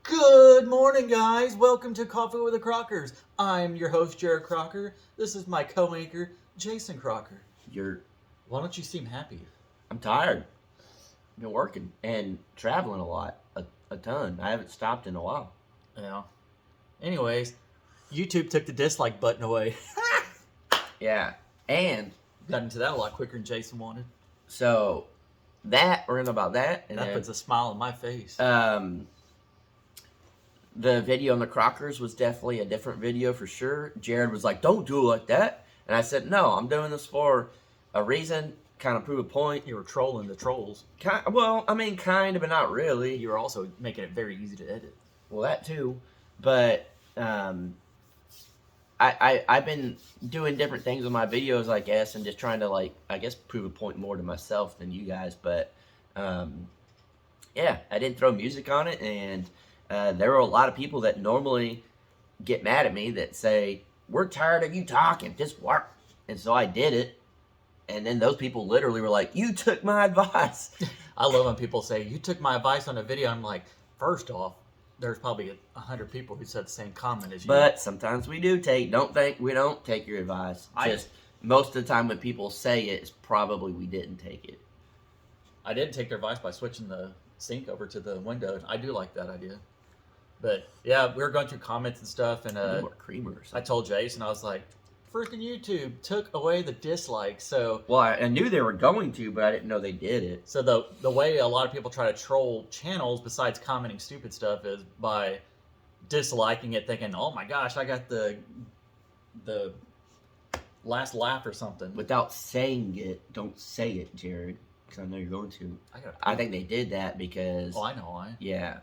Good morning, guys. Welcome to Coffee with the Crockers. I'm your host, Jared Crocker. This is my co-anchor, Jason Crocker. Why don't you seem happy? I'm tired. Been working and traveling a lot, a ton. I haven't stopped in a while. Yeah. Anyways, YouTube took the dislike button away. Yeah, and Got into that a lot quicker than Jason wanted. so we're gonna about that, and That then, puts a smile on my face. the video on the Crockers was definitely a different video for sure. Jared was like, "Don't do it like that," and I said, "No, I'm doing this for a reason, kind of prove a point." You were trolling the trolls. Kind of, but not really. You were also making it very easy to edit. Well, that too, but I've been doing different things with my videos, I guess, and just trying to prove a point more to myself than you guys. But yeah, I didn't throw music on it, and there were a lot of people that normally get mad at me that say, "We're tired of you talking, just work." And so I did it, and then those people literally were like, "You took my advice." I love when people say, "You took my advice on a video." I'm like, first off, there's probably 100 people who said the same comment as you. But sometimes we do take. Don't think we don't take your advice. Just most of the time when people say it, it's probably we didn't take it. I did take their advice by switching the sink over to the window. I do like that idea. But yeah, we were going through comments and stuff, and More creamer or I something. told Jason, I was like, freaking YouTube took away the dislikes. So Well, I knew they were going to, but I didn't know they did it. so the way a lot of people try to troll channels besides commenting stupid stuff is by disliking it, thinking, "Oh my gosh, I got the last laugh or something." Without saying it, don't say it, Jared, because I know you're going to. I think they did that because. Oh, I know why. Yeah.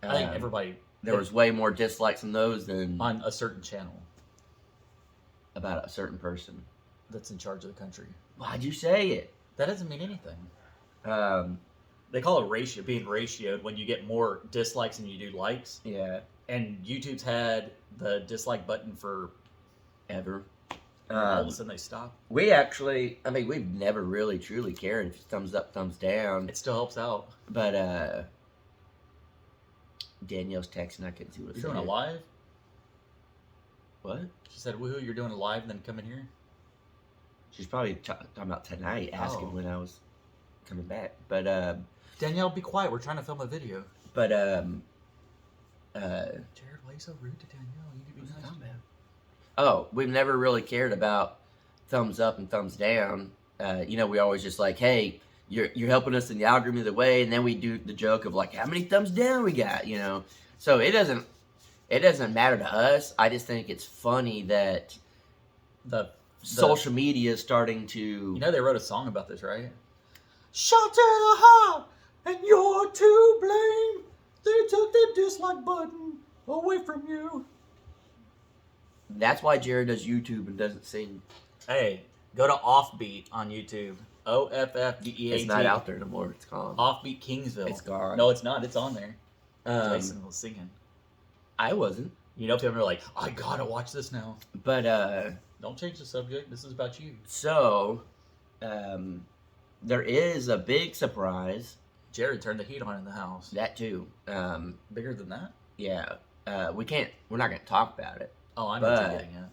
I think everybody There was way more dislikes on those than on a certain channel about a certain person. that's in charge of the country. Why'd you say it? That doesn't mean anything. Um, They call it being ratioed when you get more dislikes than you do likes. yeah, And YouTube's had the dislike button for ever. all of a sudden they stop. We actually, we've never really truly cared if it's thumbs up, thumbs down. It still helps out. But Danielle's texting. I couldn't see what You're doing a said. live? What? She said, "Woohoo! You're doing a live, and then come in here." She's probably talking about tonight, asking Oh. when I was coming back. But Danielle, be quiet. We're trying to film a video. Jared, Jared, why are you so rude to Danielle? You need to be what's he nice. talking about? Oh, we've never really cared about thumbs up and thumbs down. We always just like, hey, you're helping us in the algorithm either way, and then we do the joke of like, how many thumbs down we got, So it doesn't matter to us. I just think it's funny that The social media is starting to. You know they wrote a song about this, right? Shot to the heart, and you're to blame. They took the dislike button away from you. That's why Jared does YouTube and doesn't sing. Hey, go to Offbeat on YouTube. OFFBEAT. It's not out there anymore. It's gone. Offbeat Kingsville. It's gone. No, it's not. It's on there. Jason Um, was singing. I wasn't, You know, people are like, "I gotta watch this now." but Don't change the subject. This is about you. so there is a big surprise. Jared turned the heat on in the house. That too. Bigger than that? Yeah. We're not gonna talk about it. Oh, I know what But- you're getting at.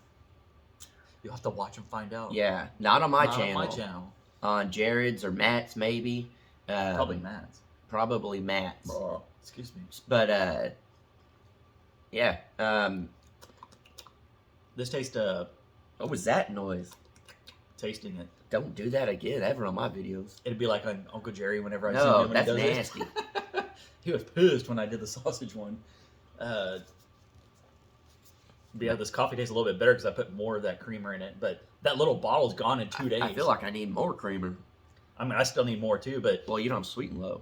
You'll have to watch and find out. Yeah, not on my Not channel. on my channel. On Jared's or Matt's maybe. Probably Matt's. Probably Matt's. Excuse me. But yeah. This tastes What was that noise? tasting it. Don't do that again ever on my videos. It'd be like on Uncle Jerry whenever I see No, him when that's he does nasty. it. He was pissed when I did the sausage one. But yeah, this coffee tastes a little bit better because I put more of that creamer in it. But that little bottle's gone in 2 days. I feel like I need more creamer. I mean, I still need more too. But Well, you know I'm sweet and low.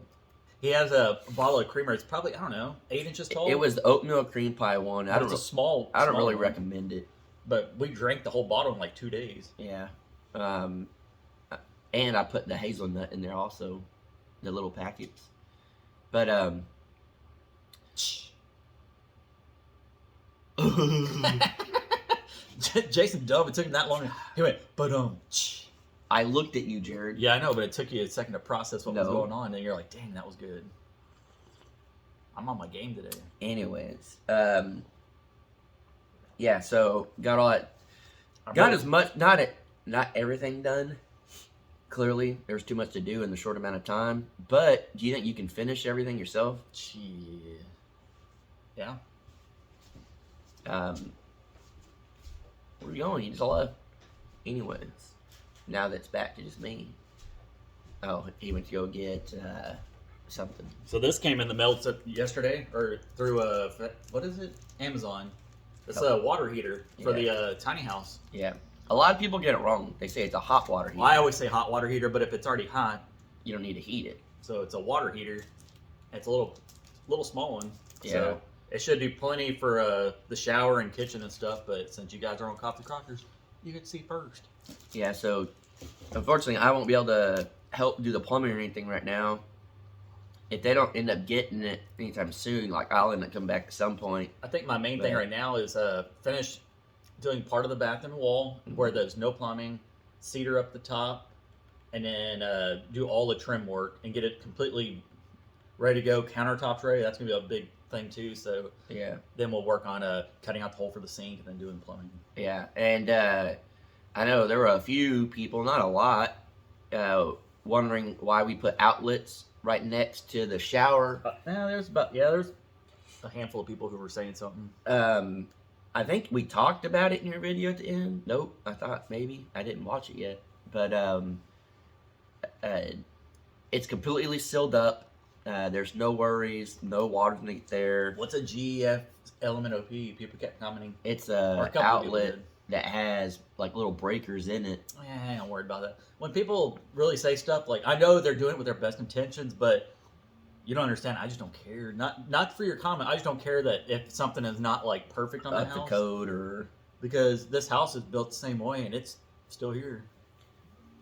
he has a bottle of creamer. It's probably, I don't know, 8 inches tall. It was the oatmeal cream pie one. But it's a small. I don't small really one. recommend it. But we drank the whole bottle in like 2 days. Yeah. And I put the hazelnut in there also, the little packets. But Jason Dove, it took him that long. He went, but I looked at you, Jared. Yeah, I know, but it took you a second to process what was No. going on, and you're like, dang, that was good. I'm on my game today. Anyways, yeah. So got all that. Got as much. Not everything done. Clearly, there's too much to do in the short amount of time. But do you think you can finish everything yourself? Yeah. Where are you going? You just left. Anyways, now that's back to just me. Oh, he went to go get something. So this came in the mail yesterday, or through what is it? Amazon. It's a water heater for the tiny house. Yeah. A lot of people get it wrong. They say it's a hot water heater. Well, I always say hot water heater, but if it's already hot, you don't need to heat it. So it's a water heater. It's a little small one. Yeah. So it should do plenty for the shower and kitchen and stuff. But since you guys are on Coffee Crockers, you get to see first. Yeah. So unfortunately, I won't be able to help do the plumbing or anything right now. If they don't end up getting it anytime soon, like I'll end up coming back at some point. I think my main thing right now is finish doing part of the bathroom wall where there's no plumbing, cedar up the top, and then do all the trim work and get it completely ready to go. Countertops ready. That's gonna be a big thing too. So yeah, then we'll work on cutting out the hole for the sink and then doing the plumbing. Yeah, and I know there were a few people, not a lot, wondering why we put outlets right next to the shower. There's a handful of people who were saying something. I think we talked about it in your video at the end. Nope, I thought maybe. I didn't watch it yet. But it's completely sealed up. There's no worries, no water to get there. What's a GEF element OP? People kept commenting. It's a outlet that has like little breakers in it. I ain't worried about that. When people really say stuff like, I know they're doing it with their best intentions, but you don't understand. I just don't care. Not for your comment. I just don't care that if something is not like perfect on the house. Up to code or because this house is built the same way and it's still here.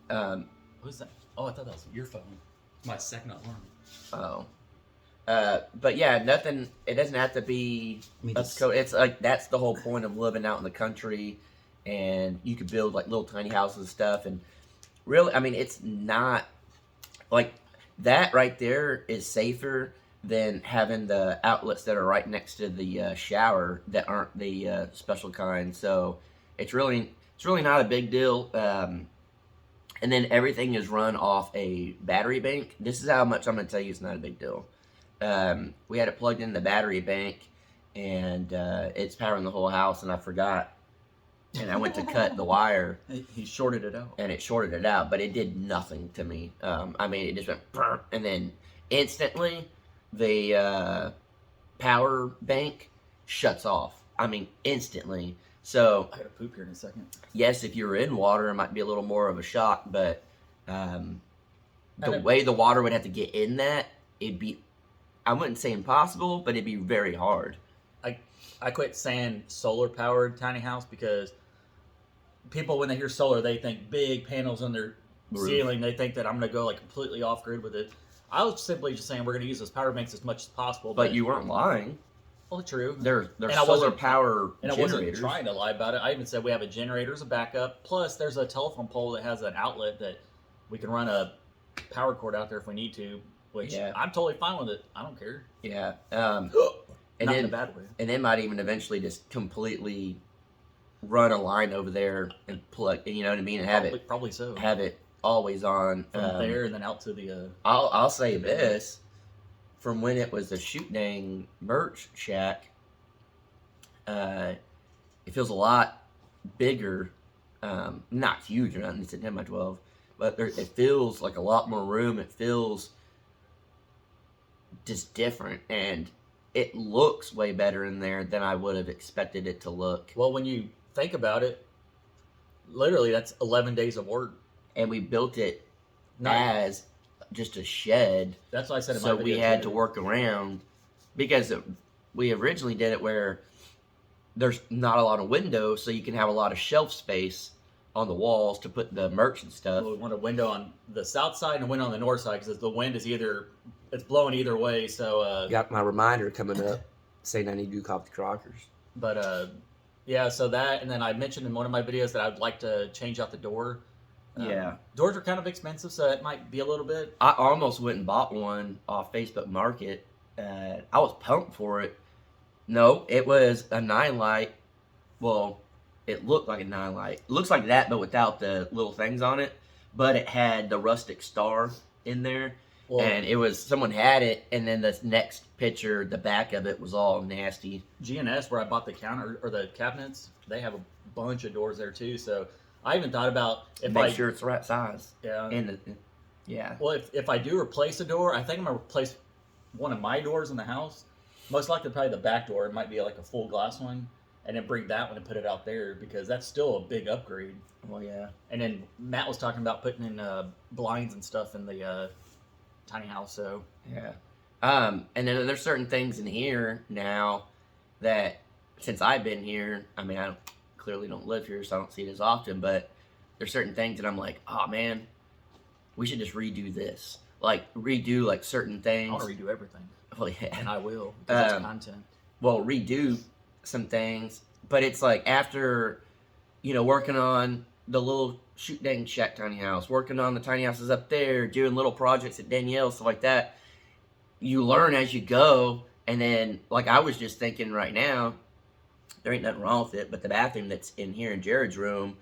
Who's that? Oh, I thought that was your phone. My second alarm. Oh. But yeah, nothing. It doesn't have to be up to code. It's like that's the whole point of living out in the country, and you could build like little tiny houses and stuff. And really, I mean, it's not like. That right there is safer than having the outlets that are right next to the shower that aren't the special kind. So it's really not a big deal. And then everything is run off a battery bank. This is how much I'm going to tell you it's not a big deal. We had it plugged in the battery bank, and it's powering the whole house, and I forgot. And I went to cut the wire. He shorted it out. And it shorted it out, but it did nothing to me. I mean, it just went, brr, and then instantly the power bank shuts off. I mean, instantly. So I gotta poop here in a second. Yes, if you were in water, it might be a little more of a shock, but the way the water would have to get in that, it'd be, I wouldn't say impossible, but it'd be very hard. I quit saying solar powered tiny house because people, when they hear solar, they think big panels on their ceiling. They think that I'm going to go like completely off grid with it. I was simply just saying we're going to use those power banks as much as possible. But you weren't lying. Well, true. They're solar power generators. And I wasn't trying to lie about it. I even said we have a generator as a backup. Plus, there's a telephone pole that has an outlet that we can run a power cord out there if we need to. Which I'm totally fine with it. I don't care. Yeah. And not in a bad way. And they might even eventually just completely run a line over there and plug, you know what I mean, and probably so. Have it always on from there and then out to the. I'll say this, from when it was the Shoot Dang merch shack, it feels a lot bigger, not huge, it's a 10 by 12, but it feels like a lot more room. It feels just different, and it looks way better in there than I would have expected it to look. Well, when you think about it, literally that's 11 days of work. And we built it as just a shed. That's what I said in my video. So we had to work around, because we originally did it where there's not a lot of windows, so you can have a lot of shelf space on the walls to put the merch and stuff. Well, we want a window on the south side and a window on the north side, because the wind is it's blowing either way. So got my reminder coming up saying I need to do Coffee Crockers. But yeah, so that, and then I mentioned in one of my videos that I'd like to change out the door. Doors are kind of expensive, so it might be a little bit. I almost went and bought one off Facebook Market I was pumped for it. No, it was a 9 light. Well, it looked like a 9 light. It looks like that, but without the little things on it. But it had the rustic star in there. Well, And it was, someone had it, and then the next picture, the back of it was all nasty. GNS, where I bought the counter or the cabinets, they have a bunch of doors there too. So I even thought about if Make I sure it's the right size. yeah. And yeah. Well, if I do replace a door, I think I'm gonna replace one of my doors in the house. Most likely, probably the back door. It might be like a full glass one, and then bring that one and put it out there because that's still a big upgrade. Well, yeah. And then Matt was talking about putting in blinds and stuff in the tiny house. So Yeah. And then there's certain things in here now that since I've been here, I mean, clearly don't live here, so I don't see it as often, but there's certain things that I'm like, oh man, we should just redo this. Like, redo like certain I things. want to redo everything, Well, yeah. and I will because it's Um, content. Well, redo some things, but it's like after, working on the little shoot dang shack tiny house, working on the tiny houses up there, doing little projects at Danielle, stuff like that. You learn as you go, and then like I was just thinking right now, there ain't nothing wrong with it, but the bathroom that's in here in Jared's room,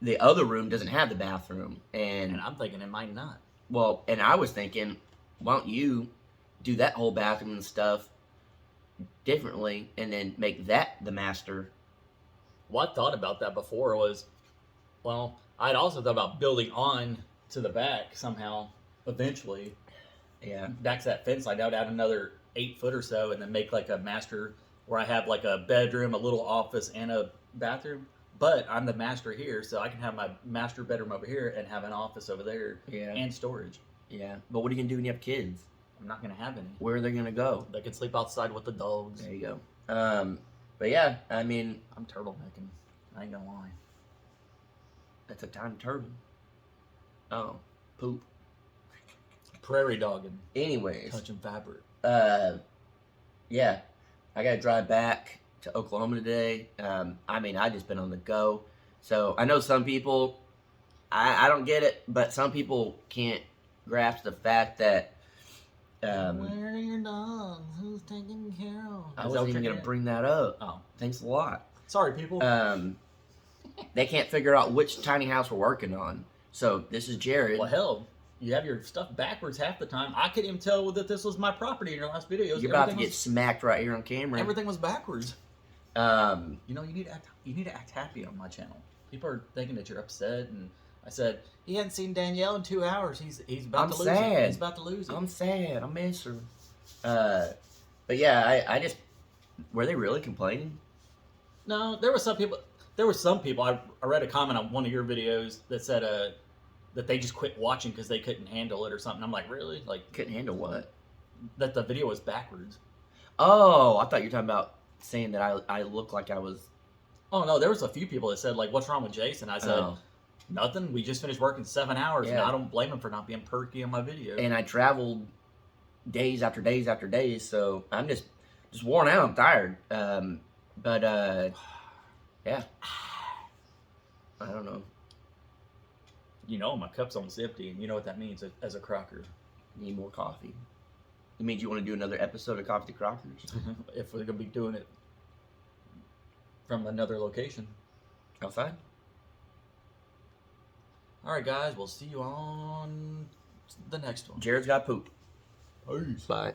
the other room doesn't have the bathroom, And I'm thinking it might not. well, and I was thinking, why don't you do that whole bathroom and stuff differently, and then make that the master? What I thought about that before was, well, I'd also thought about building on to the back somehow eventually. Yeah, Back to that fence line, I would add another 8 foot or so and then make like a master where I have like a bedroom, a little office, and a bathroom. But I'm the master here, so I can have my master bedroom over here and have an office over there yeah, and storage. yeah. But what are you gonna do when you have kids? I'm not going to have any. Where are they gonna go? They can sleep outside with the dogs. There you go. But yeah, I mean, I'm turtlenecking. I ain't gonna lie. that's a tiny turtle. Oh, poop. Prairie dogging, Anyways, touching fabric. yeah, I gotta drive back to Oklahoma today. I mean, I just been on the go, so I know some people, I don't get it, but some people can't grasp the fact that Where are your dogs? Who's taking care of? I wasn't even gonna bring that up. Oh, Thanks a lot. sorry, people. They can't figure out which tiny house we're working on. So this is Jared. Well, hell, you have your stuff backwards half the time. I couldn't even tell that this was my property in your last videos. You're about to Everything get was- smacked right here on camera. Everything was backwards. Um, You know, you need to act happy on my channel. People are thinking that you're upset, and I said he hadn't seen Danielle in 2 hours. He's about I'm to lose sad. it. He's about to lose it. I'm sad. I miss her. But yeah, I just, were they really complaining? No, there were some people. There were some people. I read a comment on one of your videos that said that they just quit watching because they couldn't handle it or something. I'm like, really? Like Couldn't handle what? that the video was backwards. Oh, I thought you were talking about saying that I looked like I was. Oh no, there was a few people that said like, "What's wrong with Jason?" I said, Oh. "Nothing. We just finished working 7 hours, and Yeah. I don't blame him for not being perky on my video." And I traveled days after days after days, so I'm just worn out. I'm tired. But yeah, I don't know. You know, my cup's almost empty, and you know what that means as a crocker. Need more coffee. It means you want to do another episode of Coffee to Crockers If we're gonna be doing it from another location. outside. All right, guys. We'll see you on the next one. Jared's got poop. Peace. Bye.